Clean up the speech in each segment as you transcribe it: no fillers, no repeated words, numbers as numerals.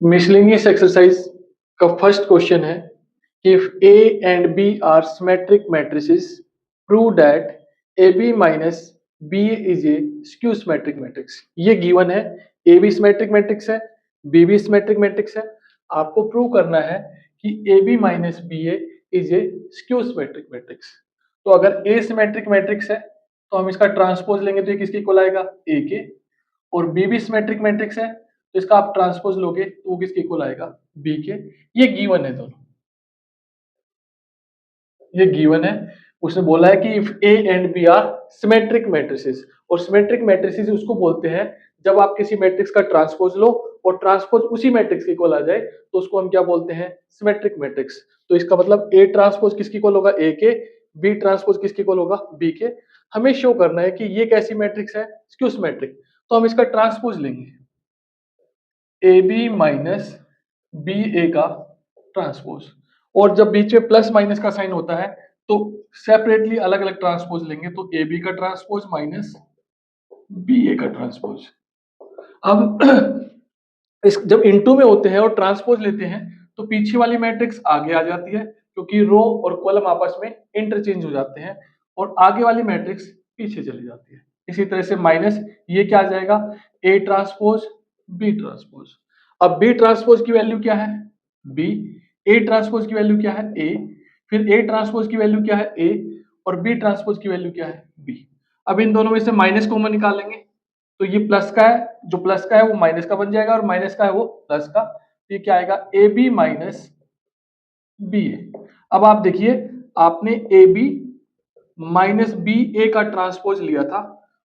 Miscellaneous exercise का first question है कि if A and B are symmetric matrices prove that A B minus B is a skew symmetric matrix. ये given है, A B symmetric matrix है, B B symmetric matrix है। आपको prove करना है कि A B minus B A is a skew symmetric matrix. तो अगर ए सिमेट्रिक मैट्रिक्स है तो हम इसका ट्रांसपोज लेंगे तो ये किसके इक्वल आएगा, ए के। और बी भी सिमेट्रिक मैट्रिक्स है तो इसका आप ट्रांसपोज लोगे तो वो किसके इक्वल आएगा, बी के। ये गिवन है दोनों, ये गिवन है। उसने बोला है कि if A and B are symmetric matrices, और सिमेट्रिक मैट्रिसेस उसको बोलते हैं जब आप किसी मैट्रिक्स का ट्रांसपोज लो और ट्रांसपोज उसी मैट्रिक्स के इक्वल आ जाए तो उसको हम क्या बोलते हैं, सिमेट्रिक मैट्रिक्स। तो इसका मतलब ए ट्रांसपोज किसके इक्वल होगा, ए के। बी ट्रांसपोज किसके इक्वल होगा, बी के। हमें शो करना है कि ये कैसी मैट्रिक्स है, स्क्यू सिमेट्रिक। तो हम इसका ट्रांसपोज लेंगे, ए बी माइनस बी ए का ट्रांसपोज। और जब बीच में प्लस माइनस का साइन होता है तो सेपरेटली अलग अलग ट्रांसपोज लेंगे, तो ए बी का ट्रांसपोज माइनस बी ए का ट्रांसपोज। अब इस जब इनटू में होते हैं और ट्रांसपोज लेते हैं तो पीछे वाली मैट्रिक्स आगे आ जाती है क्योंकि रो और कॉलम आपस में इंटरचेंज हो जाते हैं, और आगे वाली मैट्रिक्स पीछे चली जाती है। इसी तरह से माइनस ये क्या आ जाएगा, ए ट्रांसपोज बी ट्रांसपोज। अब बी ट्रांसपोज की वैल्यू क्या है, बी। ए ट्रांसपोज की वैल्यू क्या है, ए। फिर ए ट्रांसपोज की वैल्यू क्या है, ए। और बी ट्रांसपोज की वैल्यू क्या है, बी। अब इन दोनों में से माइनस कॉमन निकालेंगे तो ये प्लस का है, जो प्लस का है वो माइनस का बन जाएगा और माइनस का है वो प्लस का। तो ये क्या आएगा, ए बी माइनस बी ए। अब आप देखिए, आपने ए बी माइनस बी ए का ट्रांसपोज लिया था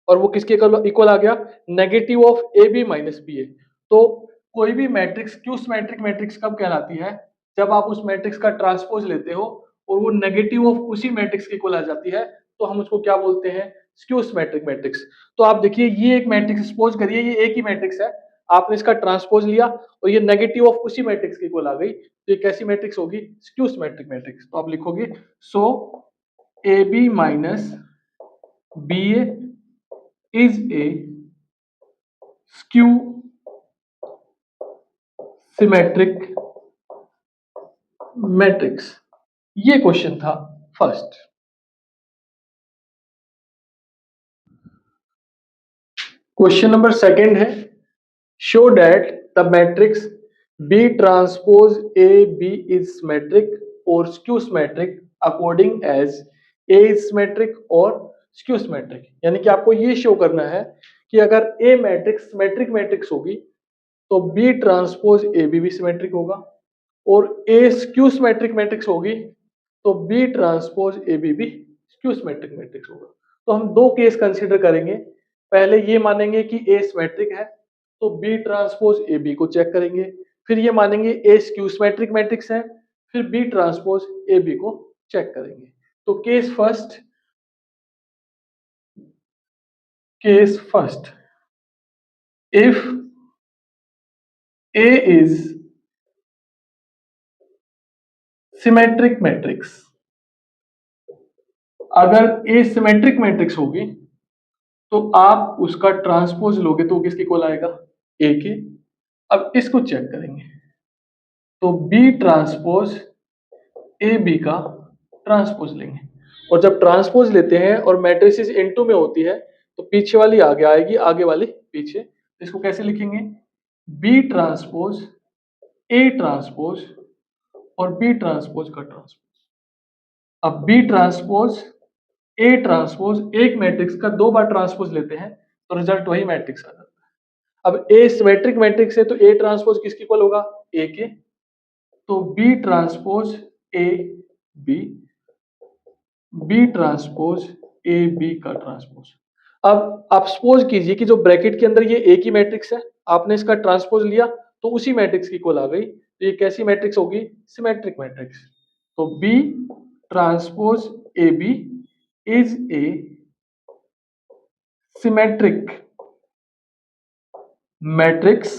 और वो किसके इक्वल आ गया, negative of A B minus B A. तो कोई भी मैट्रिक्स क्यू सिमेट्रिक मैट्रिक्स कब कहलाती है, जब आप उस मैट्रिक्स का ट्रांसपोज लेते हो और वो नेगेटिव ऑफ उसी मैट्रिक्स के इक्वल आ जाती है तो हम उसको क्या बोलते हैं, स्क्यू सिमेट्रिक मैट्रिक्स। तो आप देखिए, ये एक मैट्रिक्स सपोज करिए ये एक ही मैट्रिक्स है, आपने इसका ट्रांसपोज लिया और ये नेगेटिव ऑफ उसी मैट्रिक्स के इक्वल आ गई, तो ये कैसी मैट्रिक्स होगी, स्क्यू सिमेट्रिक मैट्रिक्स। तो आप लिखोगे so A B minus B A is a skew symmetric matrix. ये क्वेश्चन था फर्स्ट। क्वेश्चन नंबर सेकंड है, show that the matrix B transpose A B is symmetric और skew symmetric according as A is symmetric और skew symmetric. यानी कि आपको ये show करना है कि अगर ए मैट्रिक्स सिमेट्रिक मैट्रिक्स होगी तो बी ट्रांसपोज ए बी भी सिमेट्रिक होगा, और ए स्क्यू सिमेट्रिक मैट्रिक्स होगी तो बी ट्रांसपोज ए बी भी स्क्यू सिमेट्रिक मैट्रिक्स होगा। तो हम दो केस कंसीडर करेंगे। पहले ये मानेंगे कि ए सिमेट्रिक है तो बी ट्रांसपोज ए बी को चेक करेंगे। फिर ये मानेंगे ए स्क्यू सिमेट्रिक मैट्रिक्स है, फिर बी ट्रांसपोज ए बी को चेक करेंगे। तो case first, if A is symmetric matrix, अगर ए सिमेट्रिक मैट्रिक्स होगी तो आप उसका ट्रांसपोज लोगे तो किसके इक्वल आएगा, ए के। अब इसको चेक करेंगे तो बी ट्रांसपोज ए बी का ट्रांसपोज लेंगे, और जब ट्रांसपोज लेते हैं और मैट्रिसेस इनटू में होती है तो पीछे वाली आगे आएगी, आगे वाली पीछे। इसको कैसे लिखेंगे, बी ट्रांसपोज ए ट्रांसपोज और बी ट्रांसपोज का ट्रांसपोज। अब बी ट्रांसपोज ए ट्रांसपोज एक मैट्रिक्स का दो बार ट्रांसपोज लेते हैं तो रिजल्ट वही मैट्रिक्स आ जाता है। अब ए सिमेट्रिक मैट्रिक्स है तो ए ट्रांसपोज किसके इक्वल होगा, ए के। तो B transpose A B, B transpose A B का ट्रांसपोज। अब आप सपोज कीजिए कि जो ब्रैकेट के अंदर ये ए की मैट्रिक्स है, आपने इसका ट्रांसपोज लिया तो उसी मैट्रिक्स की इक्वल आ गई, तो ये कैसी मैट्रिक्स होगी, सिमेट्रिक मैट्रिक्स। तो B transpose A B is a symmetric matrix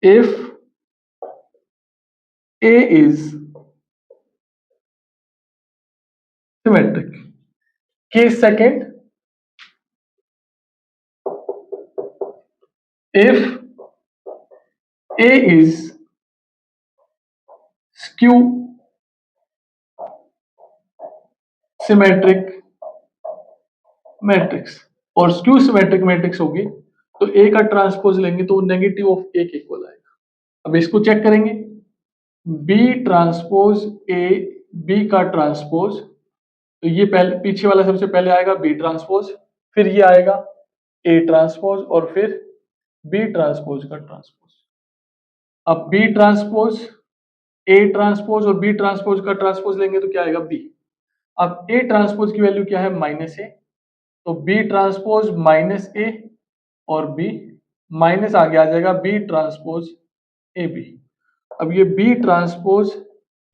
if A is symmetric. Case second, if A is skew symmetric matrix, और स्क्यू सिमेट्रिक मैट्रिक्स होगी तो ए का ट्रांसपोज लेंगे तो नेगेटिव ऑफ ए के इक्वल आएगा। अब इसको चेक करेंगे, बी ट्रांसपोज ए, बी का ट्रांसपोज, तो ये पहले पीछे वाला सबसे पहले आएगा बी ट्रांसपोज, फिर ये आएगा ए ट्रांसपोज और फिर बी ट्रांसपोज का ट्रांसपोज। अब बी ट्रांसपोज, ए ट्रांसपोज और बी ट्रांसपोज का ट्रांसपोज लेंगे तो क्या आएगा बी। अब ए ट्रांसपोज की वैल्यू क्या है माइनस ए, तो बी ट्रांसपोज माइनस ए और बी माइनस आगे आ जाएगा बी ट्रांसपोज ए बी। अब ये बी ट्रांसपोज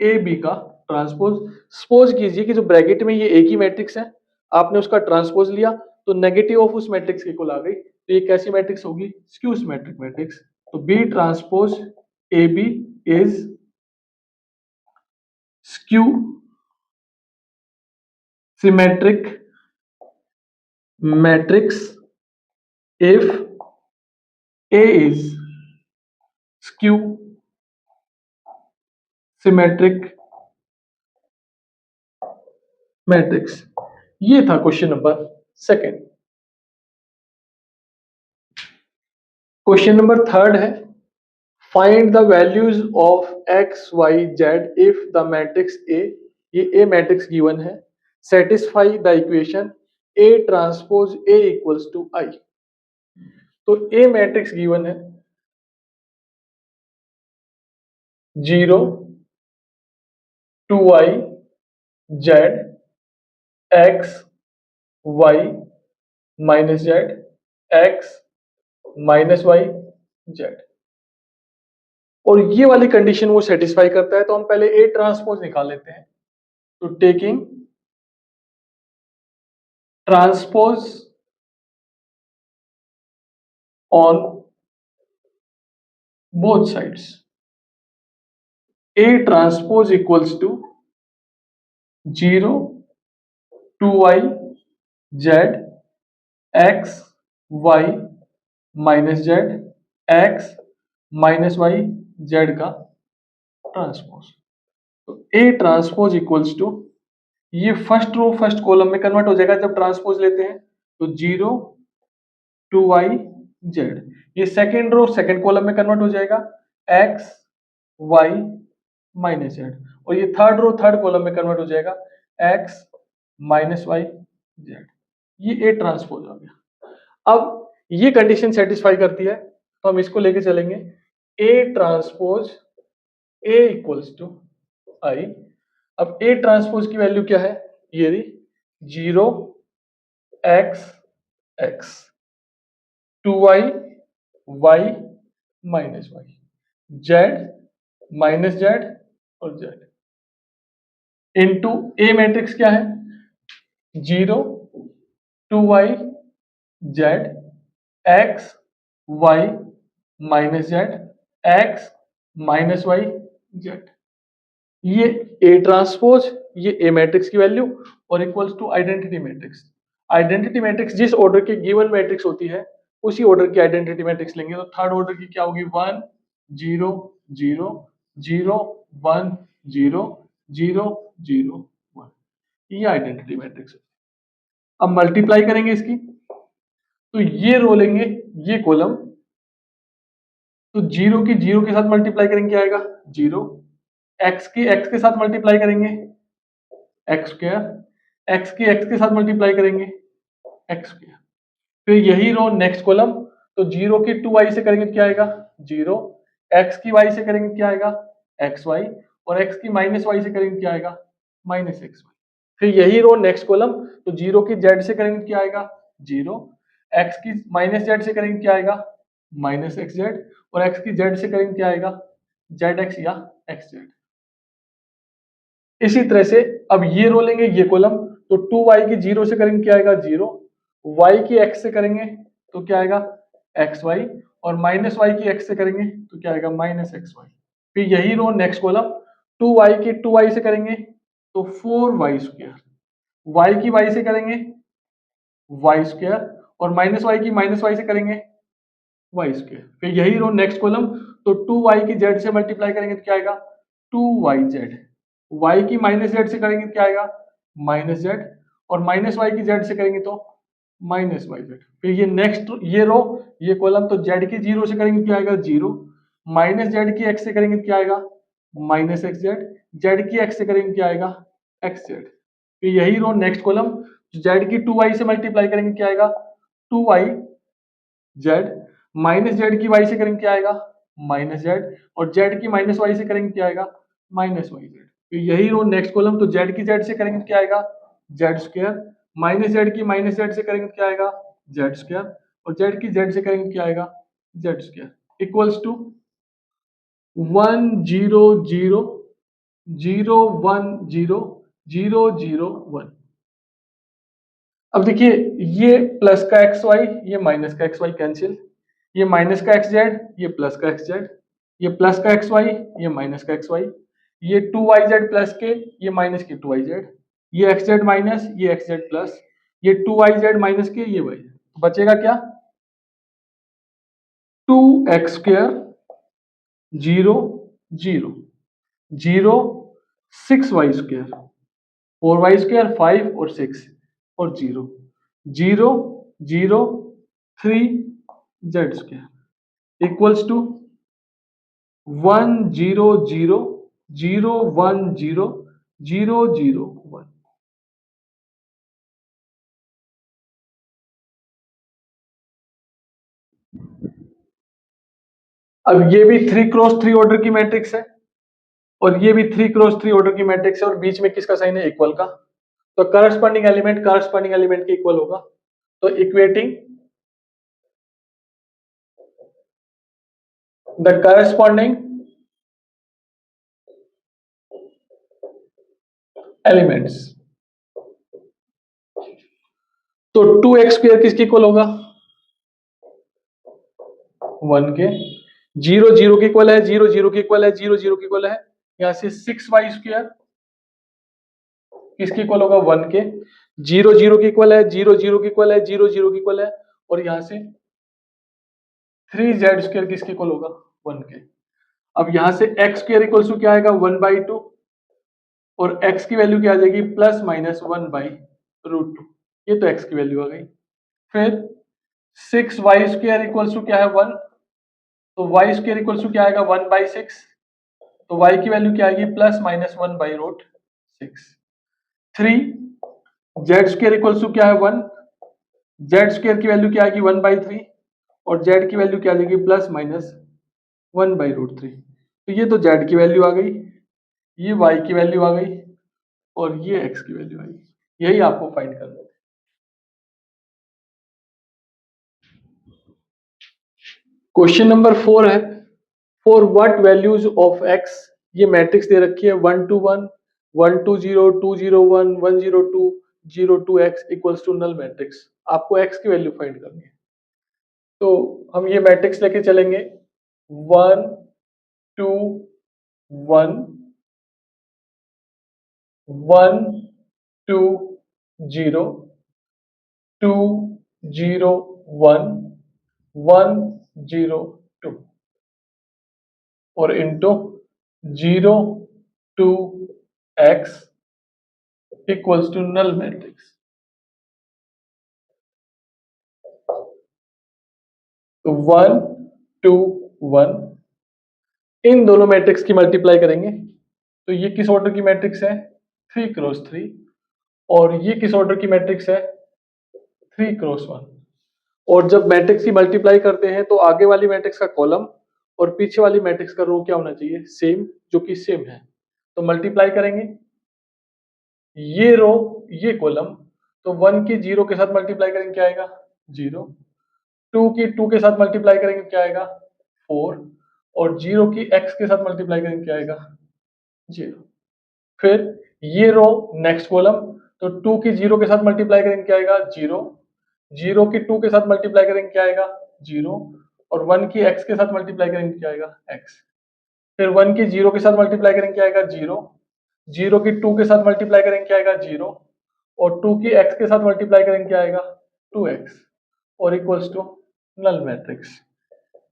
ए बी का ट्रांसपोज, सपोज कीजिए कि जो ब्रैकेट में ये ए की मैट्रिक्स है, आपने उसका ट्रांसपोज लिया तो नेगेटिव ऑफ उस मैट्रिक्स की इक्वल आ गई, तो ये कैसी मैट्रिक्स होगी, स्क्यू सिमेट्रिक मैट्रिक्स। तो B transpose A B is skew symmetric matrix if A is skew symmetric matrix। ये था question number second. Question number third है, find the values of X Y Z if the matrix A, ये A matrix given है, satisfy the equation A transpose A equals to I. तो ए matrix given है 0 2i Z X Y minus Z X minus Y Z, और ये वाली condition वो satisfy करता है, तो हम पहले ए ट्रांसपोज निकाल लेते हैं। तो taking transpose on both sides, A transpose equals to 0 2i Z X Y minus Z X minus Y Z का ट्रांसपोज। तो ए ट्रांसपोज इक्वल्स टू, ये फर्स्ट रो फर्स्ट कॉलम में कन्वर्ट हो जाएगा जब ट्रांसपोज लेते हैं, तो 0 2i जेड, ये सेकेंड रो सेकेंड कॉलम में कन्वर्ट हो जाएगा एक्स वाई माइनस जेड, और ये थर्ड रो थर्ड कॉलम में कन्वर्ट हो जाएगा एक्स माइनस वाई जेड। ये ए ट्रांसपोज आ गया। अब ये कंडीशन सेटिस्फाई करती है तो हम इसको लेके चलेंगे, A transpose A equals to I. अब ए ट्रांसपोज की वैल्यू क्या है, ये रही 0 X X 2i Y minus Y Z minus Z और जेड इनटू ए मैट्रिक्स क्या है 0 2i Z X Y minus Z X minus Y Z. ये ए ट्रांसपोज, ये ए मैट्रिक्स की वैल्यू और equals to identity matrix. Identity matrix जिस order की given matrix होती है उसी ऑर्डर की आइडेंटिटी मैट्रिक्स लेंगे, तो थर्ड ऑर्डर की क्या होगी 1 0 0 0 1 0 0 0 1, ये आइडेंटिटी मैट्रिक्स। अब मल्टीप्लाई करेंगे इसकी, तो ये रो लेंगे ये कॉलम, तो 0 की 0 के साथ मल्टीप्लाई करेंगे क्या आएगा 0, एक्स की एक्स के साथ मल्टीप्लाई करेंगे एक्स स्क्वायर, एक्स की एक्स के साथ मल्टीप्लाई करेंगे एक्स स्क्वायर, फिर यही रो नेक्स्ट कॉलम, तो 0 की 2i से करेंगे क्या आएगा 0, एक्स की y से करेंगे क्या आएगा एक्स वाई, और x की माइनस वाई से करेंगे क्या आएगा माइनस एक्स वाई। फिर यही रो नेक्स्ट कॉलम, तो 0 की z से करेंगे क्या आएगा 0, x की माइनस जेड से करेंगे क्या आएगा माइनस एक्स जेड, और x की z से करेंगे क्या आएगा जेड एक्स या एक्स जेड। इसी तरह से अब ये रो लेंगे ये कॉलम, तो 2y की 0 से करेंगे क्या आएगा 0, y की x से करेंगे तो क्या आएगा एक्स वाई, और माइनस वाई की x से करेंगे तो क्या आएगा माइनस एक्स वाई। फिर यही रो नेक्स्ट कॉलम, 2y की 2y से करेंगे तो 4y स्क्वायर, y की y से करेंगे y स्क्वायर, और माइनस वाई की माइनस वाई से करेंगे वाई स्क्वायर। फिर यही रो नेक्स्ट कॉलम, तो 2y की z से मल्टीप्लाई करेंगे तो क्या आएगा 2yz। y की माइनस z से करेंगे तो क्या आएगा माइनस z, और माइनस y की z से करेंगे तो माइनस yz। फिर ये नेक्स्ट ये रो ये कॉलम, तो z की 0 से करेंगे तो क्या आएगा 0, माइनस z की x से करेंगे तो क्या आएगा माइनस xz, z की x से करेंगे क्या आएगा xz। फिर यही रो नेक्स्ट कॉलम, z की 2y से मल्टीप्लाई करेंगे क्या आएगा 2yz, माइनस जेड की वाई से करेंगे क्या आएगा माइनस जेड, और जेड की माइनस वाई से करेंगे क्या आएगा माइनस वाई जेड। तो यही रो नेक्स्ट कॉलम, तो जेड की जेड से करेंगे तो क्या आएगा जेड स्क्वायर, माइनस जेड की माइनस जेड से करेंगे तो क्या आएगा जेड स्क्वायर, और जेड की जेड से करेंगे क्या आएगा जेड स्क्वायर इक्वल्स टू 1 0 0 0 1 0 0 0 1। अब देखिए ये प्लस का एक्स वाई, ये माइनस का एक्स वाई कैंसिल, ये माइनस का एक्स जेड, ये प्लस का एक्स जेड, ये प्लस का एक्स वाई, ये माइनस का एक्स वाई, ये 2yz प्लस के, ये माइनस के 2yz, ये एक्स जेड माइनस, ये एक्स जेड प्लस, ये 2yz माइनस के, ये वाई। बचेगा क्या 2x² 0 0 0 6y², 4y² 5 और 6 और 0 0 0 3z² इक्वल्स टू 1 0 0 0 1 0 0 0 1। अब ये भी 3x3 ऑर्डर की मैट्रिक्स है, और ये भी 3x3 ऑर्डर की मैट्रिक्स है, और बीच में किसका साइन है इक्वल का, तो करस्पॉन्डिंग एलिमेंट के इक्वल होगा। तो इक्वेटिंग द करस्पॉन्डिंग एलिमेंट्स, तो 2x² किसके इक्वल होगा 1 के, 0 0 के इक्वल है, 0 0 के इक्वल है, 0 0 के इक्वल है, यहां से 6y² किसके इक्वल होगा 1 के, 0 0 के इक्वल है, 0 0 के इक्वल है, 0 0 के इक्वल है, और यहां से 3z² किसके इक्वल होगा 1 के। अब यहां से x² इक्वल टू क्या आएगा 1/2, और x की वैल्यू क्या आ जाएगी प्लस माइनस 1/√2, ये तो x की वैल्यू आ गई। फिर 6y² इक्वल टू क्या है 1, तो y² इक्वल टू क्या आएगा 1/6, तो y की वैल्यू क्या आएगी plus minus 1/√6। 3z² equal to क्या है 1, z² की वैल्यू क्या आएगी 1/3, और z की वैल्यू क्या आ जाएगी प्लस माइनस 1/√3। तो ये तो z की वैल्यू आ गई, ये y की वैल्यू आ गई, और ये x की वैल्यू आई। यही आपको फाइंड करना है। क्वेश्चन नंबर 4 है, for what values of x, ये मैट्रिक्स दे रखी है 1 2 1 1 2 0 2 0 1 1 0 2 0 2 x equals to null matrix. आपको x की वैल्यू फाइंड करनी है, तो हम ये मैट्रिक्स लेके चलेंगे 1 2 1 1 2 0 2 0 1 1 0 2, और into 0 2 x equals to null matrix. तो 1 2 1 इन दोनों मैट्रिक्स की मल्टीप्लाई करेंगे, तो ये किस ऑर्डर की मैट्रिक्स है 3x3, और ये किस ऑर्डर की मैट्रिक्स है 3x1। और जब मैट्रिक्स की मल्टीप्लाई करते हैं तो आगे वाली मैट्रिक्स का कॉलम और पीछे वाली मैट्रिक्स का रो क्या होना चाहिए सेम, जो कि सेम है। तो मल्टीप्लाई करेंगे ये रो ये कॉलम, तो 1 की 0 के साथ मल्टीप्लाई करेंगे क्या आएगा 0, 2 की 2 के साथ मल्टीप्लाई करेंगे क्या आएगा 4, और 0 की x के साथ मल्टीप्लाई करेंगे क्या आएगा 0। फिर ये रो नेक्स्ट कॉलम, तो 2 की 0 के साथ मल्टीप्लाई करेंगे क्या आएगा 0, 0 की 2 के साथ मल्टीप्लाई करेंगे क्या आएगा 0, और 1 की x के साथ मल्टीप्लाई करेंगे क्या आएगा x। फिर 1 की 0 के साथ मल्टीप्लाई करेंगे क्या आएगा 0, 0 की 2 के साथ मल्टीप्लाई करेंगे क्या आएगा 0, और 2 की x के साथ मल्टीप्लाई करेंगे क्या आएगा 2x, और इक्वल्स टू नल मैट्रिक्स।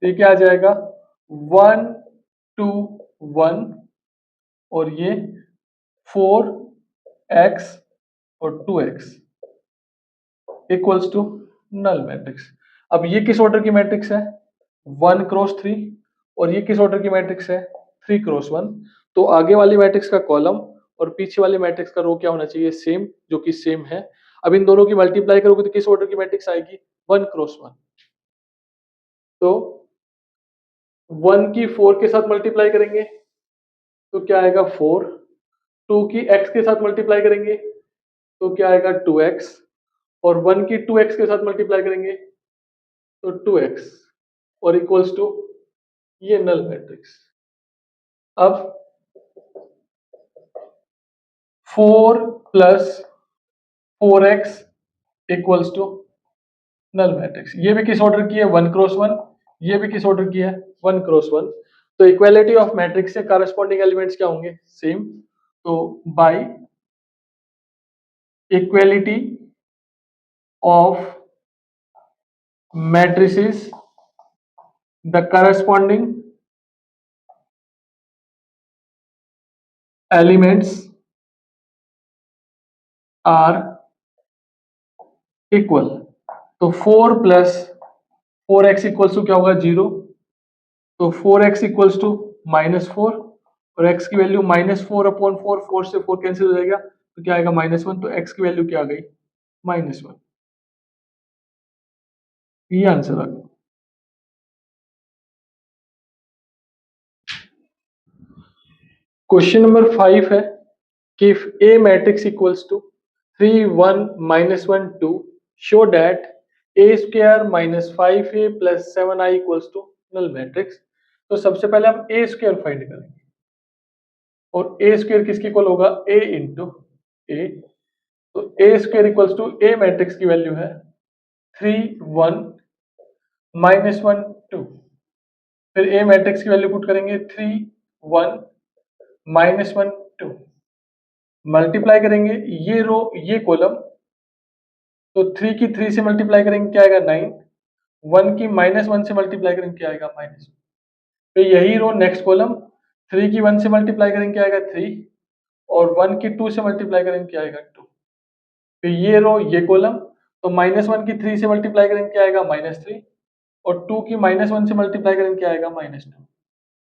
ये क्या आ जाएगा 1 2 1 और ये 4x और 2x equals to null matrix. अब ये किस ऑर्डर की मैट्रिक्स है 1x3 और ये किस ऑर्डर की मैट्रिक्स है 3x1। तो आगे वाली मैट्रिक्स का कॉलम और पीछे वाली मैट्रिक्स का रो क्या होना चाहिए सेम, जो कि सेम है। अब इन दोनों की मल्टीप्लाई करोगे तो किस ऑर्डर की मैट्रिक्स आएगी 1x1। तो 1 की 4 के साथ मल्टीप्लाई करेंगे तो क्या आएगा 4, 2 की x के साथ मल्टीप्लाई करेंगे तो क्या आएगा 2x और 1 की 2x के साथ मल्टीप्लाई करेंगे तो 2x और इक्वल्स टू ये नल मैट्रिक्स। अब 4 plus 4x equals to null matrix. ये भी किस ऑर्डर की है 1x1, ये भी किस ऑर्डर की है 1x1। तो इक्वालिटी ऑफ मैट्रिक्स से करस्पॉन्डिंग एलिमेंट्स क्या होंगे सेम। तो by equality of matrices the corresponding elements are equal. तो 4 प्लस 4x इक्वल्स टू क्या होगा 0, तो 4x इक्वल्स टू -4 और x की वैल्यू -4/4, 4 से 4 कैंसिल हो जाएगा तो क्या आएगा -1, तो x की वैल्यू क्या आ गई -1। ये आंसर आ गया। क्वेश्चन नंबर 5 है कि if A matrix equals to 3 1 -1 2 show that A square minus 5A plus 7I equals to null matrix। तो सबसे पहले हम A square फाइंड करेंगे और A square किसके इक्वल होगा A इंटू A। तो A square equals to A matrix की वैल्यू है 3 1 -1 2। फिर A मैट्रिक्स की वैल्यू पुट करेंगे 3 1 -1 2, मल्टीप्लाई करेंगे ये रो ये कॉलम, तो 3 की 3 से मल्टीप्लाई करेंगे क्या आएगा 9, 1 की -1 से मल्टीप्लाई करेंगे क्या आएगा -1। तो यही रो नेक्स्ट कॉलम 3 की 1 से मल्टीप्लाई करेंगे क्या आएगा 3 और 1 की 2 से मल्टीप्लाई करेंगे क्या आएगा 2। तो ये रो ये कॉलम, तो -1 की 3 से मल्टीप्लाई करेंगे क्या आएगा -3 और 2 की -1 से मल्टीप्लाई करेंगे क्या आएगा -2।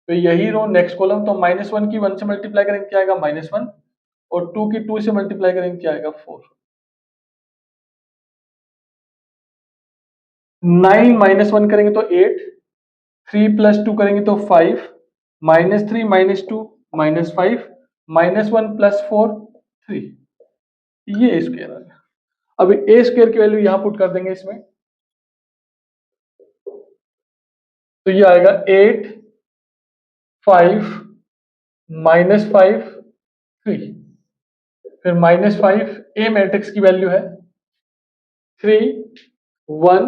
तो यही रो नेक्स्ट कॉलम, तो -1 की 1 से मल्टीप्लाई करेंगे क्या आएगा -1 और 2 की 2 से मल्टीप्लाई करेंगे क्या आएगा 4। 9 -1 करेंगे तो 8, 3 + 2 करेंगे तो 5, -3 -2 -5 -1 + 4 3, ये ए स्क्वायर आ गया। अब ए स्क्वायर की वैल्यू यहां पुट कर देंगे इसमें, तो ये आएगा 8 5 -5 3। फिर -5 ए मैट्रिक्स की वैल्यू है 3 1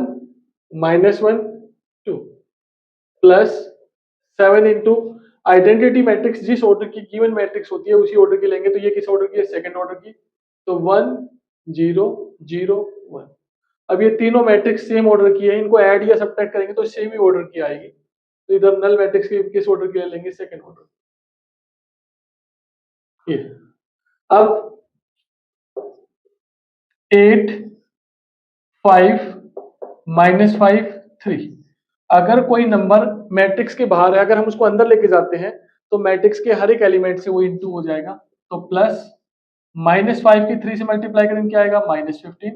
-1 2 प्लस 7 इंटू आइडेंटिटी मैट्रिक्स, जिस ऑर्डर की गिवन मैट्रिक्स होती है उसी ऑर्डर की लेंगे। तो ये किस ऑर्डर की है सेकंड ऑर्डर की, तो 1 0 0 1। अब ये तीनों मैट्रिक्स सेम ऑर्डर की है, इनको ऐड या सब्ट्रैक्ट करेंगे तो सेम ही ऑर्डर की आएगी। तो इधर नल मैट्रिक्स की किस ऑर्डर की लेंगे सेकंड ऑर्डर। ये अब 8 5 -5 3, अगर कोई नंबर मैट्रिक्स के बाहर है, अगर हम उसको अंदर लेके जाते हैं तो मैट्रिक्स के हर एक एलिमेंट से वो इंटू हो जाएगा। तो प्लस -5 की 3 से मल्टीप्लाई करेंगे क्या आएगा -15,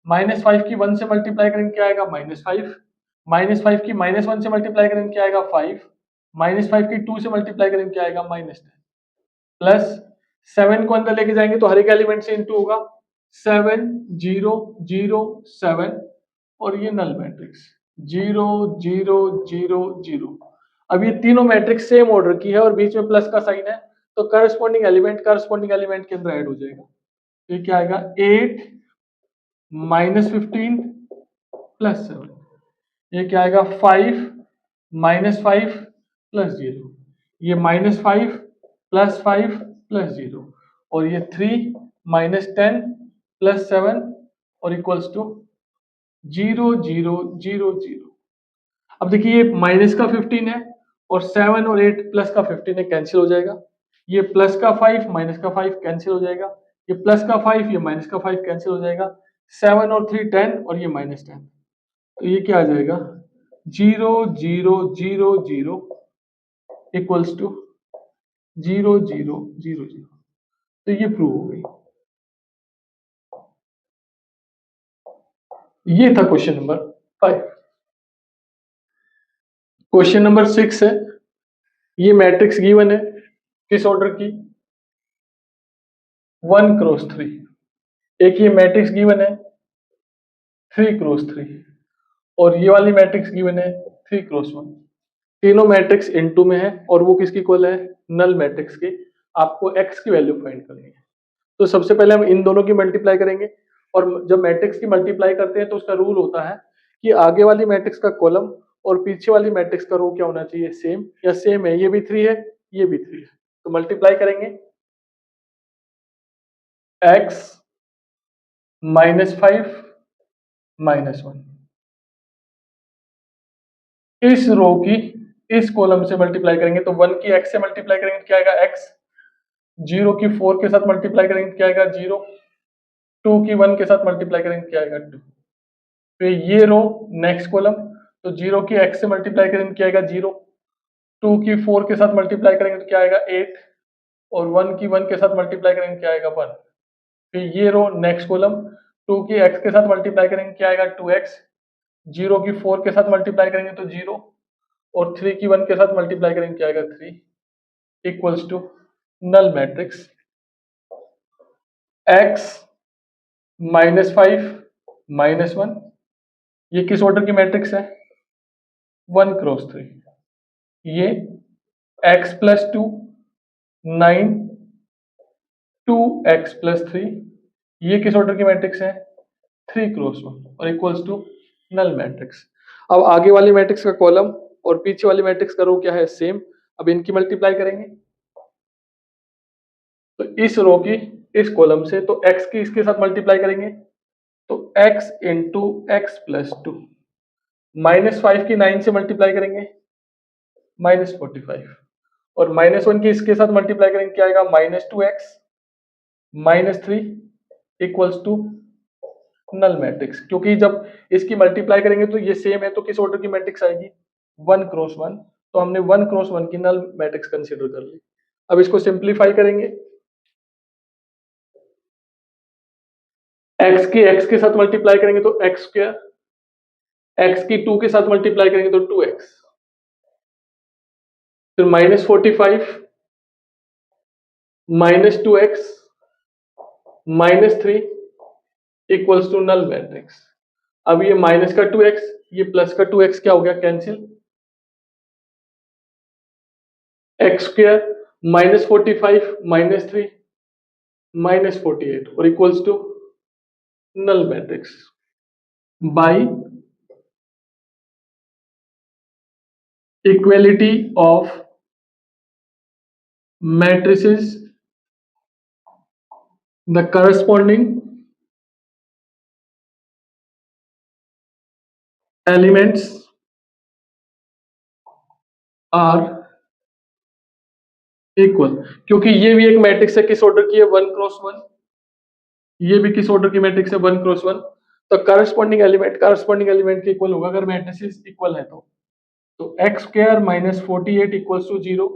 -5 की 1 से मल्टीप्लाई करेंगे क्या आएगा -5, -5 की -1 से मल्टीप्लाई करेंगे क्या आएगा 5, -5 की 2 से मल्टीप्लाई करेंगे क्या आएगा -10, प्लस 7 को अंदर लेके जाएंगे तो हर एक एलिमेंट से इंटू होगा 7 0 0 7 और ये नल मैट्रिक्स 0 0 0 0। अब ये तीनों मैट्रिक्स सेम ऑर्डर की है और बीच में प्लस का साइन है, तो करस्पॉन्डिंग एलिमेंट के अंदर ऐड हो जाएगा। ये क्या आएगा 8 -15 + 7, ये क्या आएगा 5 -5 + 0, ये -5 + 5 + 0 और ये 3 -10 + 7 और इक्वल्स टू 0 0 0 0। अब देखिए ये माइनस का 15 है और 7 और 8 प्लस का 15 है, कैंसिल हो जाएगा। ये प्लस का 5 माइनस का 5 कैंसिल हो जाएगा। ये प्लस का 5 ये माइनस का 5 कैंसिल हो जाएगा। 7 और 3 10 और ये -10, तो ये क्या आ जाएगा 0 0 0 0 इक्वल्स टू 0 0 0 0। तो ये प्रूव हो गई। ये था क्वेश्चन नंबर 5। क्वेश्चन नंबर 6 है, ये मैट्रिक्स गिवन है किस ऑर्डर की 1 क्रॉस 3। एक ये मैट्रिक्स गिवन है 3 क्रॉस 3 और ये वाली मैट्रिक्स गिवन है 3 क्रॉस 1। तीनों मैट्रिक्स इनटू में है और वो किसकी इक्वल है नल मैट्रिक्स की। आपको x की वैल्यू फाइंड करनी है। तो सबसे पहले हम इन दोनों की मल्टीप्लाई करेंगे और जब मैट्रिक्स की मल्टीप्लाई करते हैं तो उसका रूल होता है कि आगे वाली मैट्रिक्स का कॉलम और पीछे वाली मैट्रिक्स का रो क्या होना चाहिए सेम, या सेम है, ये भी 3 है ये भी 3 है। तो मल्टीप्लाई करेंगे x -5 -1 इस रो की इस कॉलम से मल्टीप्लाई करेंगे तो 1 की x से मल्टीप्लाई करेंगे तो क्या आएगा x, 0 की 4 के साथ मल्टीप्लाई करेंगे तो क्या आएगा 0, 2 की 1 के साथ मल्टीप्लाई करेंगे तो क्या आएगा 2। फिर ये रो नेक्स्ट कॉलम, तो 0 की x से मल्टीप्लाई करेंगे तो क्या आएगा 0, 2 की 4 के साथ मल्टीप्लाई करेंगे तो क्या आएगा 8 और 1 की 1 के साथ मल्टीप्लाई करेंगे तो क्या आएगा 1। फिर ये रो नेक्स्ट कॉलम, 2 की x के साथ मल्टीप्लाई करेंगे क्या आएगा 2x, 0 की 4 के साथ मल्टीप्लाई करेंगे तो 0 और 3 की 1 के साथ मल्टीप्लाई करेंगे क्या आएगा 3 equals to null matrix x -5 -1। ये किस ऑर्डर की मैट्रिक्स है 1 क्रॉस 3। ये x + 2 9 2x + 3। ये किस ऑर्डर की मैट्रिक्स है 3 क्रॉस 1 और इक्वल्स टू नल मैट्रिक्स। अब आगे वाली मैट्रिक्स का कॉलम और पीछे वाली मैट्रिक्स का रो क्या है सेम। अब इनकी मल्टीप्लाई करेंगे तो इस रो की इस कॉलम से, तो x की इसके साथ मल्टीप्लाई करेंगे तो x इंटू एक्स प्लस 2, -5 की 9 से मल्टीप्लाई करेंगे -45 और -1 की इसके साथ मल्टीप्लाई करेंगे क्या आएगा -2x -3 equals to null matrix. क्योंकि जब इसकी मल्टीप्लाई करेंगे तो ये सेम है तो किस ऑर्डर की मैट्रिक्स आएगी 1 क्रॉस 1। तो हमने 1 क्रॉस 1 की नल मैट्रिक्स कंसीडर कर ली। अब इसको सिंप्लीफाई करेंगे, x की x के साथ मल्टीप्लाई करेंगे तो x², x की 2 के साथ मल्टीप्लाई करेंगे तो 2x, फिर -45 -2x -3 equals to null matrix. अब ये माइनस का 2x ये प्लस का 2x क्या हो गया कैंसिल, x² -45 -3 -48 और equals to null matrix by equality of matrices the corresponding elements are equal. क्योंकि ये भी एक मैट्रिक्स है किस ऑर्डर की है 1 क्रॉस 1, ये भी किस ऑर्डर की मैट्रिक्स है 1 क्रॉस 1। तो करस्पॉन्डिंग एलिमेंट के इक्वल होगा अगर मैट्रिसेस इक्वल है तो x² -48 equals to 0,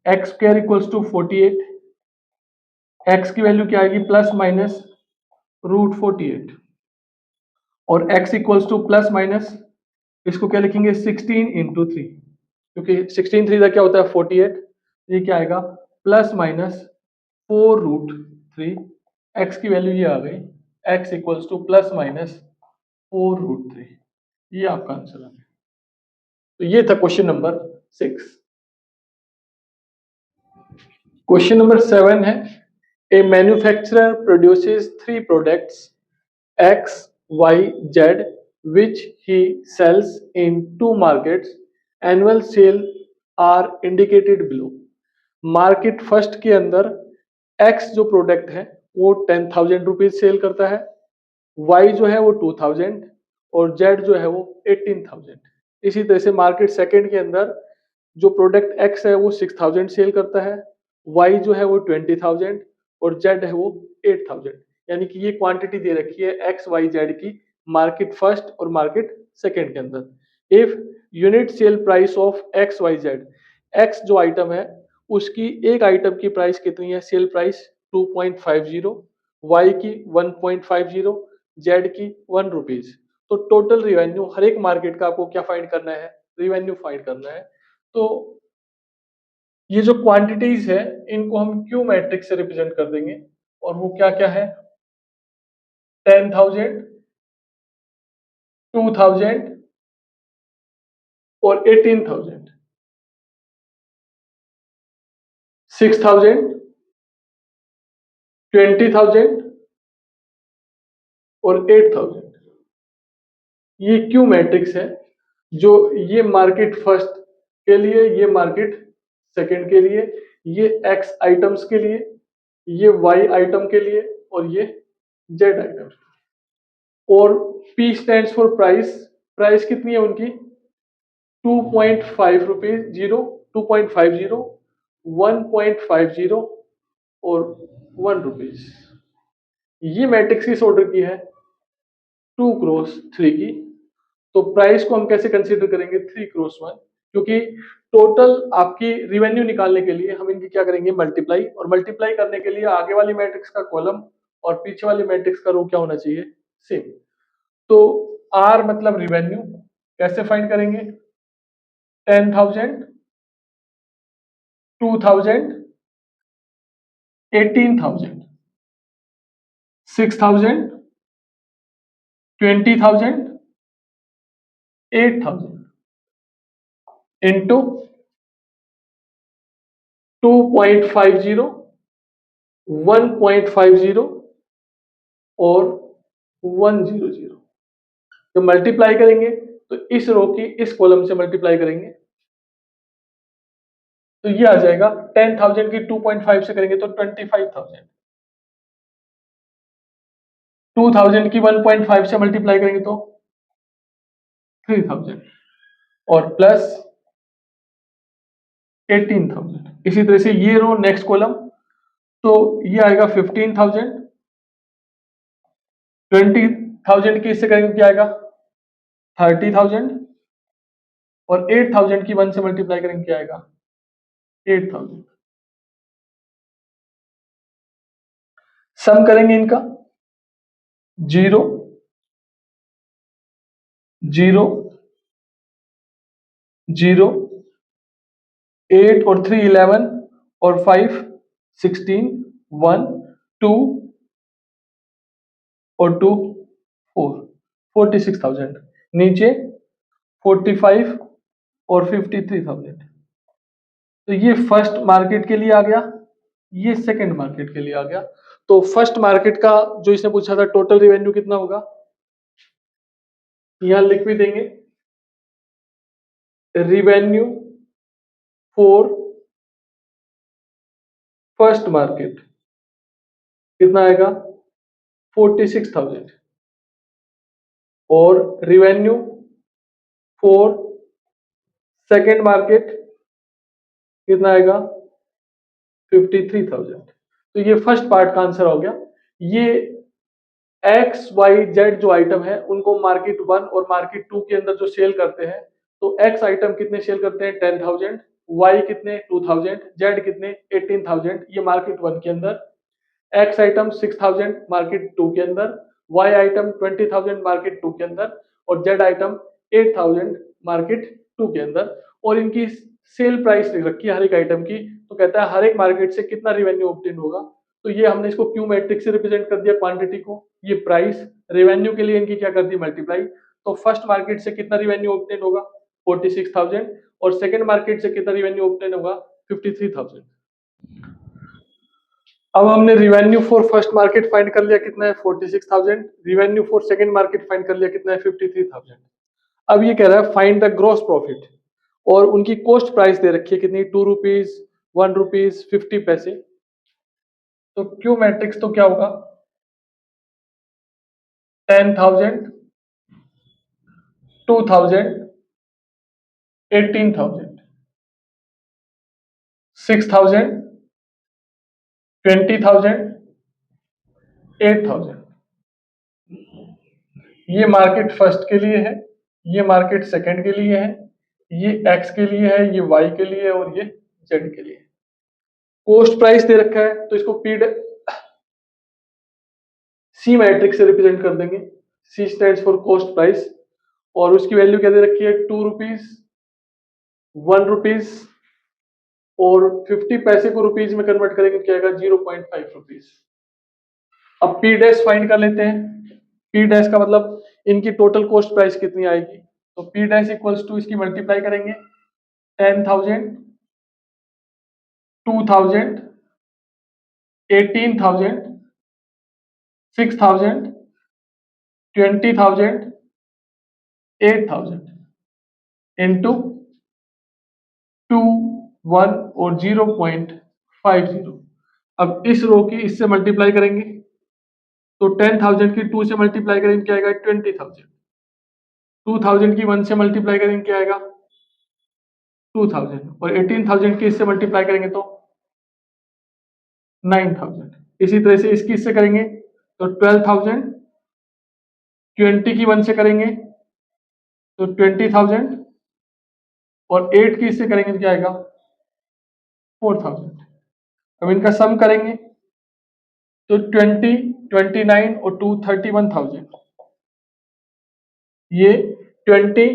x² equals to 48, x की वैल्यू क्या आएगी प्लस माइनस √48 और x equals to plus minus इसको क्या लिखेंगे 16 इंटू 3, क्योंकि 16 3 का क्या होता है 48, ये क्या आएगा प्लस माइनस 4√3, x की वैल्यू ये आ गई x equals to plus minus 4√3। ये आपका आंसर आ गया। तो ये था क्वेश्चन नंबर 6। क्वेश्चन नंबर 7 है, a manufacturer produces 3 products X, Y, Z which he sells in 2 markets. Annual sale are indicated below. Market first के अंदर X जो प्रोडक्ट है वो 10,000 रुपीज सेल करता है, Y जो है वो 2,000 और Z जो है वो 18,000। इसी तरह से मार्केट सेकंड के अंदर जो प्रोडक्ट एक्स है वो 6000 सेल करता है, वाई जो है वो 20,000 और जेड है वो 8000। यानी कि ये क्वांटिटी दे रखी है एक्स वाई जेड की मार्केट फर्स्ट और मार्केट सेकंड के अंदर। If unit sale price of X Y Z, X जो आइटम है उसकी एक आइटम की प्राइस कितनी है, सेल प्राइस 2.50, वाई की 1.50, जेड की 1 रुपीज। तो टोटल रिवेन्यू हर एक मार्केट का आपको क्या फाइंड करना है, रिवेन्यू फाइंड करना है। तो ये जो क्वांटिटीज है इनको हम क्यू मैट्रिक्स से रिप्रेजेंट कर देंगे और वो क्या क्या है, 10,000, 2,000 और 18,000, 6,000, 20,000 और 8,000। ये क्यू मैट्रिक्स है जो ये मार्केट फर्स्ट के लिए, ये मार्केट सेकंड के लिए, ये एक्स आइटम्स के लिए, ये वाई आइटम के लिए और ये जेड आइटम। और P stands for price, price कितनी है उनकी 2.5 रुपीज, 2.50, 1.50 और 1 रुपीज। ये मैट्रिक्स किस ऑर्डर की है, 2x3 की। तो प्राइस को हम कैसे कंसीडर करेंगे, 3x1, क्योंकि टोटल आपकी रिवेन्यू निकालने के लिए हम इनकी क्या करेंगे, मल्टीप्लाई। और मल्टीप्लाई करने के लिए आगे वाली मैट्रिक्स का कॉलम और पीछे वाली मैट्रिक्स का रो क्या होना चाहिए, सेम। तो आर मतलब रिवेन्यू, कैसे फाइंड करेंगे, 10,000, 2,000, 18,000, 6,000, 20,000, 8,000 इंटू 2.50, 1.50 और 100। जब मल्टीप्लाई करेंगे तो इस रो की इस कॉलम से मल्टीप्लाई करेंगे तो ये आ जाएगा, 10,000 की 2.5 से करेंगे तो 25,000, 2,000 की 1.5 से मल्टीप्लाई करेंगे तो 3,000 और प्लस 18,000। इसी तरह से ये रो नेक्स्ट कॉलम, तो ये आएगा 15,000, 20,000 की इससे करेंगे क्या आएगा 30,000 और 8,000 की 1 से मल्टीप्लाई करेंगे क्या आएगा 8,000। सम करेंगे इनका 0, 0, 0, 8 और 3 11 और 5 16, 1 2 और 2 4, 46,000। नीचे 45 और 53,000। तो ये फर्स्ट मार्केट के लिए आ गया, ये सेकंड मार्केट के लिए आ गया। तो फर्स्ट मार्केट का जो इसने पूछा था टोटल रेवेन्यू कितना होगा, यहां लिख भी देंगे, रिवेन्यू फॉर फर्स्ट मार्केट कितना आएगा 46,000 और रिवेन्यू फॉर सेकंड मार्केट कितना आएगा 53,000। तो ये फर्स्ट पार्ट का आंसर हो गया। ये एक्स वाई जेड जो आइटम है उनको मार्केट 1 और मार्केट 2 के अंदर जो सेल करते हैं, तो एक्स आइटम कितने सेल करते हैं 10,000, वाई कितने 2,000, जेड कितने 18,000, ये मार्केट 1 के अंदर। एक्स आइटम 6,000 मार्केट 2 के अंदर, वाई आइटम 20,000 मार्केट 2 के अंदर और जेड आइटम 8,000 मार्केट 2 के अंदर। और इनकी सेल प्राइस लिख रखी है हर एक आइटम की, तो कहता है हर एक मार्केट से कितना रिवेन्यू ऑब्टेन होगा। तो ये हमने इसको क्यू मैट्रिक्स से रिप्रेजेंट कर दिया क्वांटिटी को, ये प्राइस रेवेन्यू के लिए इनकी क्या कर दी मल्टीप्लाई। तो फर्स्ट मार्केट से कितना रिवेन्यू ऑब्टेन होगा 46,000 और सेकंड मार्केट से कितना रिवेन्यू ऑब्टेन होगा 53,000। अब हमने revenue for first market find कर लिया कितना है 46,000, revenue for second market find कर लिया कितना है 53,000। अब ये कह रहा है फाइंड द ग्रॉस प्रॉफिट और उनकी कॉस्ट प्राइस दे रखी है कितनी 2 रुपीज, 1 रुपीज 50 पैसे। तो क्यू मैट्रिक्स तो क्या होगा 10,000, 2,000, 18,000, 6,000, 20,000, 8,000। ये मार्केट फर्स्ट के लिए है, ये मार्केट सेकंड के लिए है, ये एक्स के लिए है, ये वाई के लिए है और ये जेड के लिए है। कॉस्ट प्राइस दे रखा है तो इसको पी सी मैट्रिक्स से रिप्रेजेंट कर देंगे। C stands for cost price और उसकी वैल्यू क्या दे रखी है, 2 रुपीज, 1 रुपीज और 50 पैसे को रुपीज में कन्वर्ट करेंगे क्या आएगा, 0.5 रुपीज। अब पी डैश फाइंड कर लेते हैं। पी डैश का मतलब इनकी टोटल कॉस्ट प्राइस कितनी आएगी, तो पी डैश इक्वल्स टू इसकी मल्टीप्लाई करेंगे 10,000, 2,000, 18,000, 6,000, 20,000, 8,000 इंटू 2, 1 और 0.50। अब इस रो की इससे मल्टीप्लाई करेंगे तो 10,000 की 2 से मल्टीप्लाई करेंगे क्या आएगा, 20,000। 2,000 की 1 से मल्टीप्लाई करेंगे क्या आएगा, 2,000 और 18,000 की इससे मल्टीप्लाई करेंगे तो 9,000। इसी तरह से इसकी इससे करेंगे तो 12,000, 20 की 1 से करेंगे तो 20,000 और 8 की इससे करेंगे तो क्या आएगा, 4,000। अब इनका सम करेंगे तो 20, 29 और 2 31,000। ये 20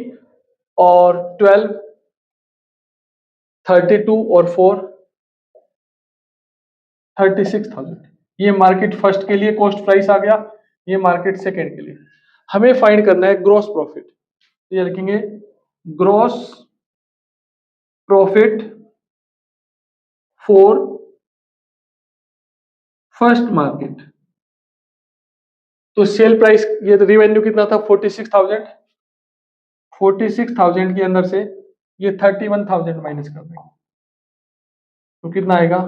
और 12 32 और 4 36,000। ये मार्केट फर्स्ट के लिए कॉस्ट प्राइस आ गया, ये मार्केट सेकेंड के लिए। हमें फाइंड करना है ग्रॉस प्रॉफिट। ये लिखेंगे gross profit for first market. तो सेल प्राइस ये रिवेन्यू कितना था, 46,000। 46,000 के अंदर से ये 31,000 माइनस कर देंगे तो कितना आएगा,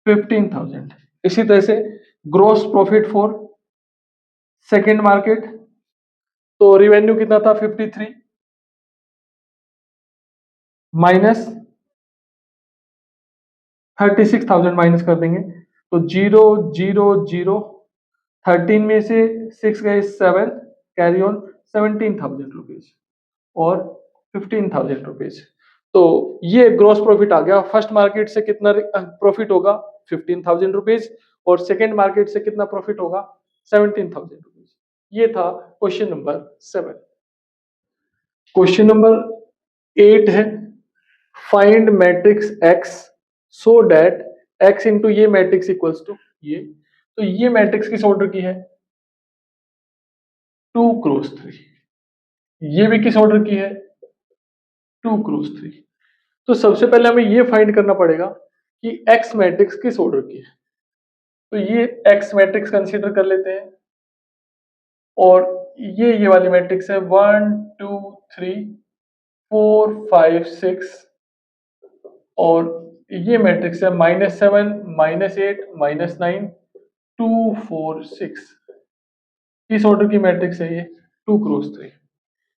15,000। इसी तरह से gross profit for second market, तो रिवेन्यू कितना था, 53 माइनस 36,000 माइनस कर देंगे तो 0 0 0, 13 में से 6 गए 7, कैरी ऑन 17,000 रुपीज और 15,000 रुपीज। तो ये ग्रॉस प्रॉफिट आ गया। फर्स्ट मार्केट से कितना प्रॉफिट होगा, 15,000 रुपीज और सेकेंड मार्केट से कितना प्रॉफिट होगा, 17,000 रुपीज। ये था क्वेश्चन नंबर 7। क्वेश्चन नंबर 8 है फाइंड मैट्रिक्स एक्स सो डेट एक्स इंटू ये मैट्रिक्स इक्वल्स टू ये। तो ये मैट्रिक्स किस ऑर्डर की है, 2 क्रॉस 3। ये भी किस ऑर्डर की है, 2 क्रॉस 3। तो सबसे पहले हमें ये फाइंड करना पड़ेगा कि एक्स मैट्रिक्स किस ऑर्डर की है। तो ये एक्स मैट्रिक्स कंसीडर कर लेते हैं और ये वाली मैट्रिक्स है 1 2 3 4 5 6 और ये मैट्रिक्स है -7 -8 -9 2 4 6। किस ऑर्डर की मैट्रिक्स है ये, 2 क्रॉस 3।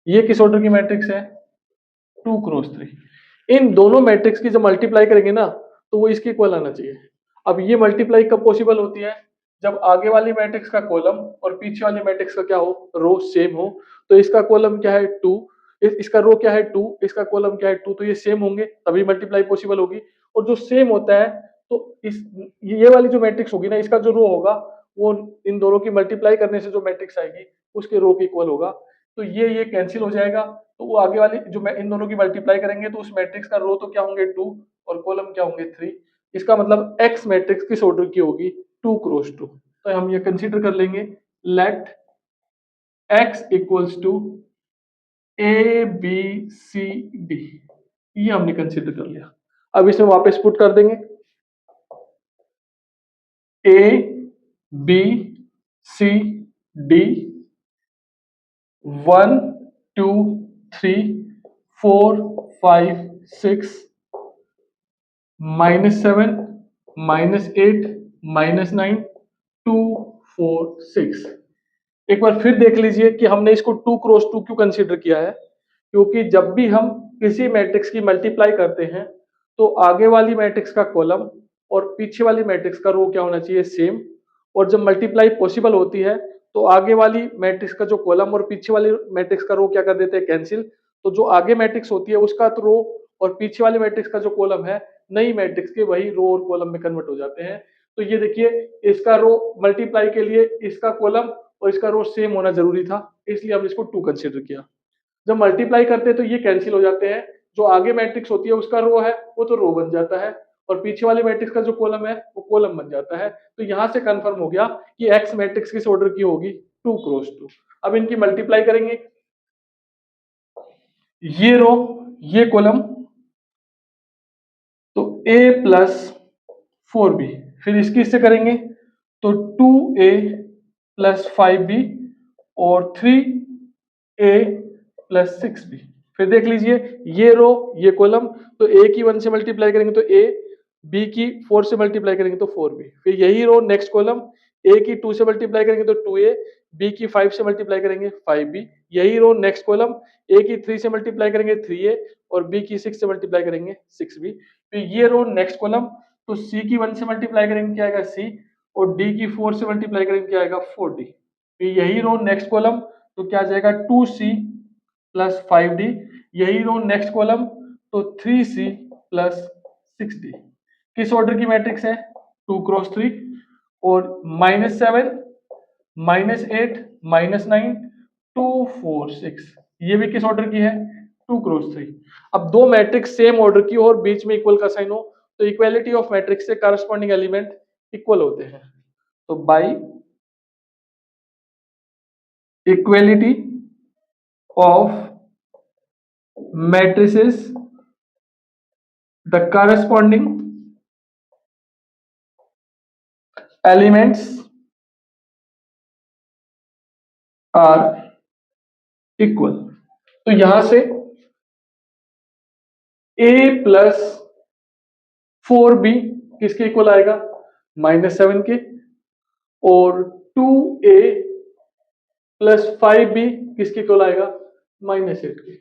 ये किस ऑर्डर की मैट्रिक्स है, 2 क्रॉस 3। इन दोनों मैट्रिक्स की जब मल्टीप्लाई करेंगे ना तो वो इसके इक्वल आना चाहिए। अब ये मल्टीप्लाई कब पॉसिबल होती है, जब आगे वाली मैट्रिक्स का कॉलम और पीछे वाली मैट्रिक्स का क्या हो, रो सेम हो। तो इसका कॉलम क्या है 2, इसका रो क्या है 2, इसका कॉलम क्या है 2, तो ये सेम होंगे तभी मल्टीप्लाई पॉसिबल होगी। और जो सेम होता है तो इस ये वाली जो मैट्रिक्स होगी ना, इसका जो रो होगा वो इन दोनों की मल्टीप्लाई करने से जो मैट्रिक्स आएगी उसके रो के इक्वल होगा। तो ये कैंसिल हो जाएगा तो वो आगे वाली जो इन दोनों की मल्टीप्लाई करेंगे तो उस मैट्रिक्स का रो तो क्या होंगे 2 और कॉलम क्या होंगे 3। इसका मतलब एक्स मैट्रिक्स किस ऑर्डर की होगी, 2 क्रॉस 2। तो हम ये कंसीडर कर लेंगे let X equals to A B C D. ये हमने कंसीडर कर लिया। अब इसमें वापस पुट कर देंगे ए बी सी डी 1 2 3 4 5 6 -7 -8 -9 2 4 6। एक बार फिर देख लीजिए कि हमने इसको 2 क्रॉस 2 क्यों कंसीडर किया है। क्योंकि जब भी हम किसी मैट्रिक्स की मल्टीप्लाई करते हैं तो आगे वाली मैट्रिक्स का कॉलम और पीछे वाली मैट्रिक्स का रो क्या होना चाहिए, सेम। और जब मल्टीप्लाई पॉसिबल होती है तो आगे वाली मैट्रिक्स का जो कॉलम और पीछे वाली मैट्रिक्स का रो क्या कर देते हैं, कैंसिल। तो जो आगे मैट्रिक्स होती है उसका तो रो और पीछे वाले मैट्रिक्स का जो कॉलम है नई मैट्रिक्स के वही रो और कॉलम में कन्वर्ट हो जाते हैं। तो ये देखिए, इसका रो मल्टीप्लाई के लिए इसका कॉलम और इसका रो सेम होना जरूरी था, इसलिए हमने इसको 2 कंसीडर किया। जब मल्टीप्लाई करते हैं तो ये कैंसिल हो जाते हैं, जो आगे मैट्रिक्स होती है उसका रो है वो तो रो बन जाता है और पीछे वाले मैट्रिक्स का जो कॉलम है वो कॉलम बन जाता है। तो यहां से कंफर्म हो गया कि एक्स मैट्रिक्स किस ऑर्डर की होगी, 2 क्रॉस 2। अब इनकी मल्टीप्लाई करेंगे, ये रो ये कॉलम, तो a प्लस 4b, फिर इसकी इससे करेंगे तो 2a प्लस 5b और 3a प्लस 6b। फिर देख लीजिए, ये रो ये कॉलम, तो a की 1 से मल्टीप्लाई करेंगे तो a, b की 4 से मल्टीप्लाई करेंगे तो 4b। फिर यही रो नेक्स्ट कॉलम, a की 2 से मल्टीप्लाई करेंगे तो 2a, b की 5 से मल्टीप्लाई करेंगे 5b। यही रो नेक्स्ट कॉलम, a की 3 से मल्टीप्लाई करेंगे 3a और b की 6 से मल्टीप्लाई करेंगे 6b। फिर ये रो नेक्स्ट कॉलम, तो c की 1 से मल्टीप्लाई करेंगे क्या आएगा c और d की 4 से मल्टीप्लाई करेंगे क्या आएगा 4d। फिर यही रो नेक्स्ट कॉलम, तो क्या आ जाएगा 2c प्लस 5d। यही रो नेक्स्ट कॉलम, तो 3c प्लस 6d। किस ऑर्डर की मैट्रिक्स है, 2 क्रॉस 3। और -7 -8 -9 2 4 6, ये भी किस ऑर्डर की है, 2 क्रॉस 3। अब दो मैट्रिक्स सेम ऑर्डर की और बीच में इक्वल का साइन हो तो इक्वालिटी ऑफ मैट्रिक्स से करस्पॉन्डिंग एलिमेंट इक्वल होते हैं। तो by equality of matrices the corresponding elements are equal। तो यहां से a प्लस 4b किसके इक्वल आएगा, -7 के। और 2a प्लस 5b किसके इक्वल आएगा, -8 के।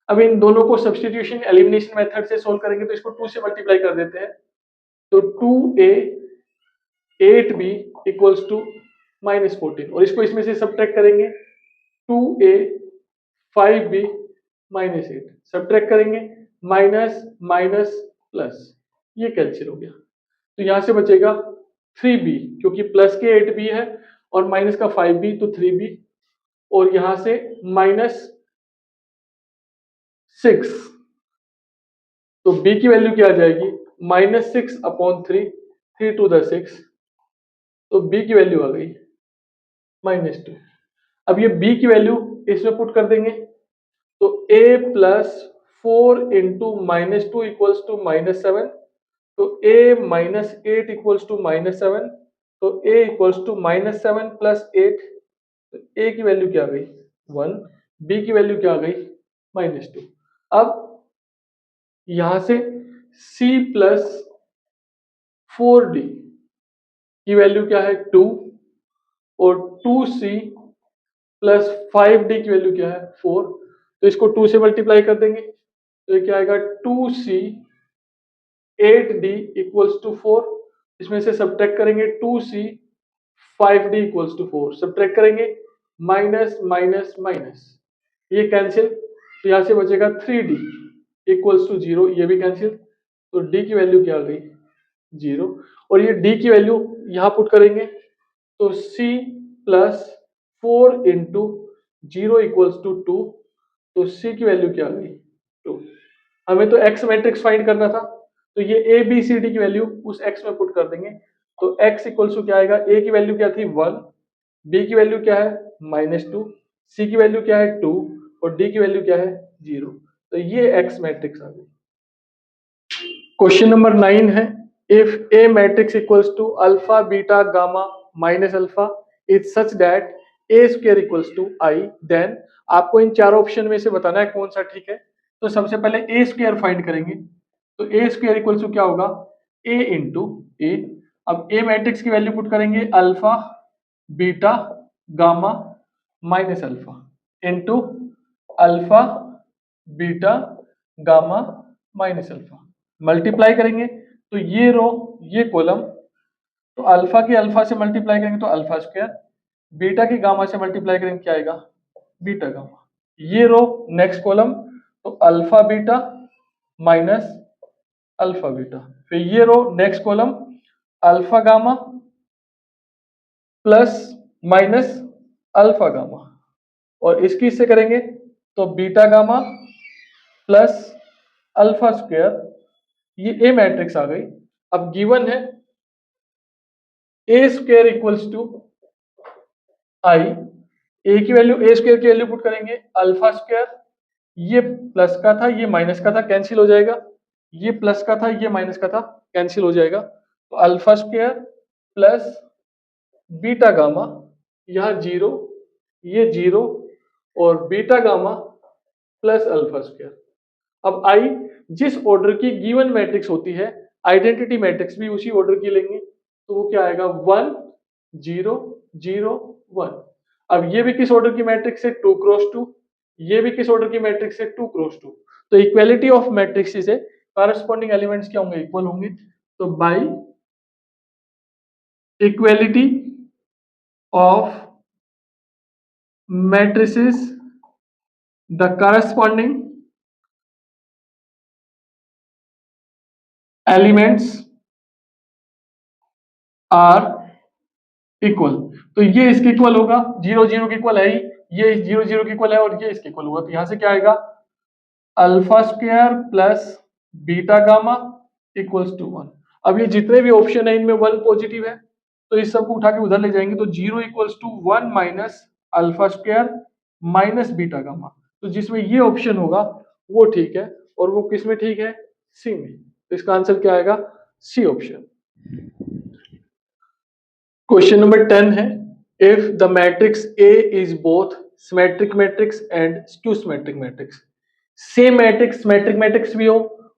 अब इन दोनों को सब्स्टिट्यूशन एलिमिनेशन मेथड से सोल्व करेंगे तो इसको 2 से मल्टीप्लाई कर देते हैं, तो 2a 8b इक्वल्स टू -14 और इसको इसमें से सब्ट्रैक्ट करेंगे 2a 5b -8, सब्ट्रैक्ट करेंगे माइनस माइनस प्लस, ये कैंसिल हो गया। तो यहां से बचेगा 3b, क्योंकि प्लस के 8b है और माइनस का 5b तो 3b। और यहां से -6, तो b की वैल्यू क्या आ जाएगी, -6/3, 3 to the 6, तो b की वैल्यू आ गई -2। अब ये b की वैल्यू इसमें पुट कर देंगे, तो a plus 4 into -2 equals to -7, तो a -8 इक्वल्स टू -7, तो a इक्वल्स टू -7 प्लस 8, तो a की वैल्यू क्या आ गई 1, b की वैल्यू क्या आ गई -2। अब यहां से c प्लस 4d की वैल्यू क्या है 2 और 2c प्लस 5d की वैल्यू क्या है 4, तो इसको 2 से मल्टीप्लाई कर देंगे तो ये क्या आएगा 2c 8d इक्वल्स टू 4। इसमें से सब्ट्रैक्ट करेंगे 2c 5d equals to 4, subtract करेंगे माइनस माइनस माइनस, ये कैंसिल, तो यहां से बचेगा 3d इक्वल्स टू 0, ये भी कैंसिल, तो d की वैल्यू क्या आ गई 0। और ये d की वैल्यू यहां पुट करेंगे तो c plus 4 into 0 equals to 2, तो c की वैल्यू क्या आ गई 2। हमें तो x मैट्रिक्स फाइंड करना था, तो ये a b c d की वैल्यू उस x में पुट कर देंगे, तो x इक्वल्स टू क्या आएगा, a की वैल्यू क्या थी 1, b की वैल्यू क्या है -2, c की वैल्यू क्या है 2 और d की वैल्यू क्या है 0। तो ये x मैट्रिक्स आ गई। क्वेश्चन नंबर 9 है, if a matrix equals to alpha beta gamma minus alpha is such that a square equals to i, then आपको इन चार ऑप्शन में से बताना है कौन सा ठीक है। तो सबसे पहले a स्क्वायर फाइंड करेंगे, तो a स्क्वायर इक्वल्स टू क्या होगा a इंटू ए। अब a मैट्रिक्स की वैल्यू पुट करेंगे alpha beta gamma minus alpha into alpha beta gamma minus alpha. Multiply करेंगे तो ये रो ये कॉलम, तो अल्फा की अल्फा से मल्टीप्लाई करेंगे तो अल्फा स्क्वायर, बीटा की गामा से मल्टीप्लाई करेंगे क्या आएगा, बीटा गामा। ये रो नेक्स्ट कॉलम, तो alpha beta minus alpha beta. फिर ये row next column, alpha gamma plus minus alpha gamma, और इसकी इससे करेंगे तो beta gamma plus alpha square. ये ए मैट्रिक्स आ गई। अब गिवन है A square equals to I, A की वैल्यू ए स्क्वायर की वैल्यू पुट करेंगे अल्फा स्क्वायर, ये प्लस का था ये माइनस का था कैंसिल हो जाएगा, ये प्लस का था ये माइनस का था कैंसिल हो जाएगा, तो alpha square plus beta gamma, यहाँ जीरो ये जीरो, और beta gamma plus alpha square. अब आई जिस ऑर्डर की गिवन मैट्रिक्स होती है, आइडेंटिटी मैट्रिक्स भी उसी ऑर्डर की लेंगे, तो वो क्या आएगा 1 0 0 1। अब ये भी किस ऑर्डर की मैट्रिक्स है 2 क्रॉस 2, ये भी किस ऑर्डर की मैट्रिक्स है 2 क्रॉस 2। तो इक्वालिटी ऑफ मैट्रिक्स से कॉरेस्पॉन्डिंग एलिमेंट्स क्या होंगे, इक्वल होंगे। तो by equality of matrices the corresponding elements are equal. तो ये इसके इक्वल होगा, 0 0 के इक्वल है ही, ये 0 0 के इक्वल है और ये इसके इक्वल होगा, तो यहां से क्या आएगा alpha square plus beta gamma equals to 1। अब ये जितने भी ऑप्शन है इनमें 1 पॉजिटिव है, तो इस सबको उठा के उधर ले जाएंगे, तो 0 equals to 1 minus alpha square minus beta gamma. तो जिसमें ये ऑप्शन होगा वो ठीक है, और वो किस में ठीक है, सी में। तो इसका आंसर क्या आएगा, सी ऑप्शन। क्वेश्चन नंबर 10 है, if the matrix A is both symmetric matrix and skew symmetric matrix. Same matrix symmetric matrix भी हो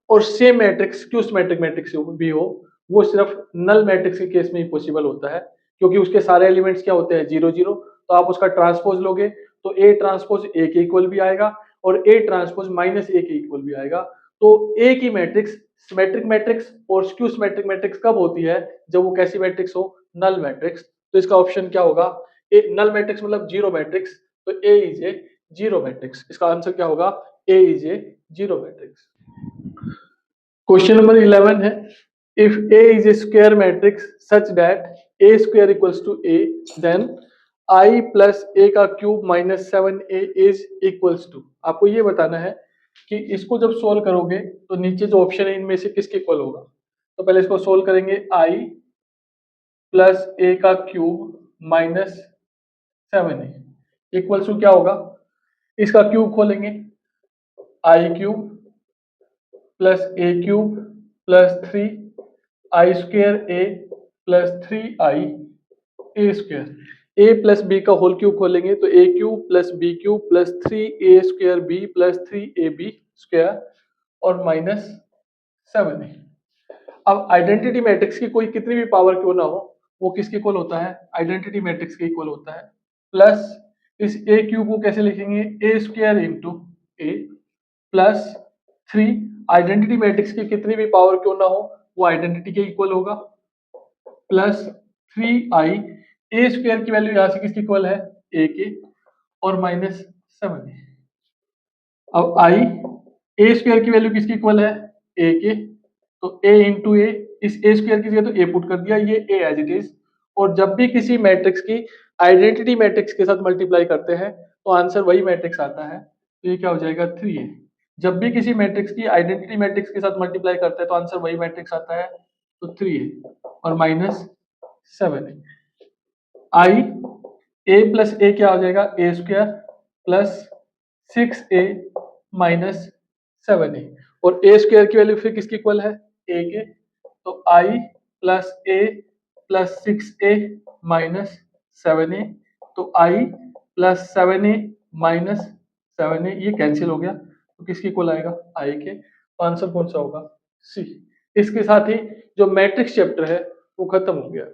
और same matrix skew symmetric matrix भी हो, वो सिर्फ नल मैट्रिक्स के केस में ही पॉसिबल होता है, क्योंकि उसके सारे एलिमेंट्स क्या होते हैं 0 0। तो आप उसका ट्रांसपोज लोगे तो ए ट्रांसपोज ए के इक्वल भी आएगा और ए ट्रांसपोज माइनस ए के इक्वल भी आएगा। तो ए की मैट्रिक्स सिमेट्रिक मैट्रिक्स और स्क्यू सिमेट्रिक मैट्रिक्स कब होती है, जब वो कैसी मैट्रिक्स हो, नल मैट्रिक्स। तो इसका ऑप्शन क्या होगा, ए नल मैट्रिक्स मतलब जीरो मैट्रिक्स, तो A is a zero matrix. इसका आंसर क्या होगा, A is a zero matrix. Question number 11 है, if A is a square matrix such that A square equals to A, then I plus A का cube minus 7a is equals to. आपको ये बताना है कि इसको जब सोल्व करोगे तो नीचे जो ऑप्शन है इनमें से किसके इक्वल होगा। तो पहले इसको सोल्व करेंगे, आई प्लस ए का cube minus 7a equals to क्या होगा, इसका क्यूब खोलेंगे, I cube plus A cube plus 3 I square A plus 3i A square, A plus B का होल क्यूब खोलेंगे तो A cube plus B cube plus 3a square B plus 3ab square और minus 7a। अब identity matrix की कोई कितनी भी power क्यों ना हो, वो किसके इक्वल होता है, आइडेंटिटी मैट्रिक्स के इक्वल होता है। प्लस इस ए क्यूब को कैसे लिखेंगे, ए स्क्वायर इंटू ए प्लस 3 आइडेंटिटी मैट्रिक्स की कितनी भी पावर क्यों ना हो वो आइडेंटिटी के इक्वल होगा, प्लस 3i ए स्क्वायर की वैल्यू यहां से किसकी इक्वल है, ए के, और माइनस 7a। अब आई ए स्क्वायर की वैल्यू किसकी इक्वल है, ए के, तो a इंटू ए, इस ए स्क्वायर की जगह तो a पुट कर दिया, ये a एज इट इज। और जब भी किसी मैट्रिक्स की आइडेंटिटी मैट्रिक्स के साथ मल्टीप्लाई करते हैं तो आंसर वही मैट्रिक्स आता है, तो ये क्या हो जाएगा 3a। जब भी किसी मैट्रिक्स की आइडेंटिटी मैट्रिक्स के साथ मल्टीप्लाई करते हैं तो आंसर वही मैट्रिक्स आता है, तो 3a और माइनस 7a। आई ए प्लस ए क्या हो जाएगा, ए square plus 6a minus 7a, और ए स्क्वायर की वैल्यू फिर किसकी इक्वल है, ए के, तो आई प्लस ए प्लस 6a माइनस 7a, तो आई प्लस 7a माइनस 7a, ये कैंसिल हो गया, तो किसकी इक्वल आएगा, आई के। तो आंसर कौन सा होगा, सी। इसके साथ ही जो मैट्रिक्स चैप्टर है वो खत्म हो गया।